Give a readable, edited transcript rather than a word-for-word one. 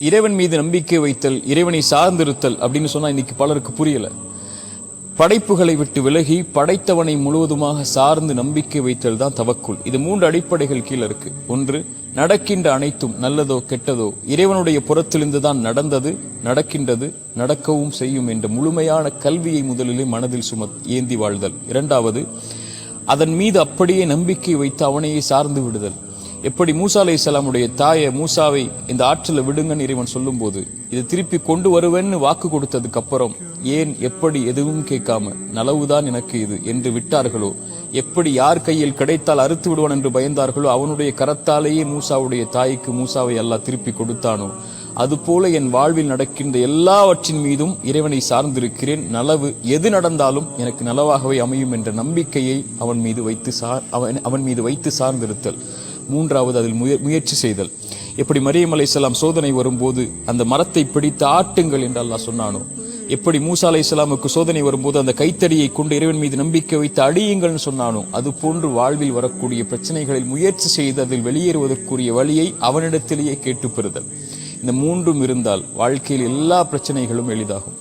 இறைவன் மீது நம்பிக்கை வைத்தல், இறைவனை சார்ந்திருத்தல் அப்படின்னு சொன்னா இன்னைக்கு பலருக்கு புரியல. படைப்புகளை விட்டு விலகி படைத்தவனை முழுவதுமாக சார்ந்து நம்பிக்கை வைத்தல் தான் தவக்குல். இது 3 அடிப்படைகள் கீழே இருக்கு. ஒன்று, நடக்கின்ற அனைத்தும் நல்லதோ கெட்டதோ இறைவனுடைய புறத்திலிருந்து தான் நடந்தது, நடக்கின்றது, நடக்கவும் செய்யும் என்ற முழுமையான கல்வியை முதலிலே மனதில் ஏந்தி வாழ்தல். இரண்டாவது, அதன் மீது அப்படியே நம்பிக்கை வைத்து அவனையே சார்ந்து விடுதல். எப்படி மூசா அலைஹிஸ்ஸலாமுடைய தாயை மூசாவை இந்த ஆற்றில விடுங்கன்னு இறைவன் சொல்லும் போது இதை திருப்பி கொண்டு வருவேன்னு வாக்கு கொடுத்ததுக்கு அப்புறம் ஏன் எப்படி எதுவும் கேட்காம நலவுதான் எனக்கு இது என்று விட்டார்களோ, எப்படி யார் கையில் கிடைத்தால் அறுத்து விடுவான் என்று பயந்தார்களோ, அவனுடைய கரத்தாலேயே மூசாவுடைய தாய்க்கு மூசாவை அல்லாஹ் திருப்பி கொடுத்தானோ, அதுபோல என் வாழ்வில் நடக்கின்ற எல்லாவற்றின் மீதும் இறைவனை சார்ந்திருக்கிறேன். நலவு எது நடந்தாலும் எனக்கு நலவாகவே அமையும் என்ற நம்பிக்கையை அவன் மீது வைத்து சார்ந்திருத்தல். மூன்றாவது, அதில் முயற்சி செய்தல். எப்படி மரியம் அலைஹிஸ்ஸலாம் சோதனை வரும்போது அந்த மரத்தை பிடித்து ஆட்டுங்கள் என்று அல்லாஹ் சொன்னானோ, எப்படி மூசா அலைஹிஸ்ஸலாமுக்கு சோதனை வரும்போது அந்த கைத்தடியை கொண்டு இறைவன் மீது நம்பிக்கை வைத்து அடியுங்கள்னு சொன்னானோ, அது போன்று வாழ்வில் வரக்கூடிய பிரச்சனைகளில் முயற்சி செய்து அதில் வெளியேறுவதற்குரிய வழியை அவனிடத்திலேயே கேட்டு பெறுதல். இந்த 3ம் இருந்தால் வாழ்க்கையில் எல்லா பிரச்சனைகளும் எளிதாகும்.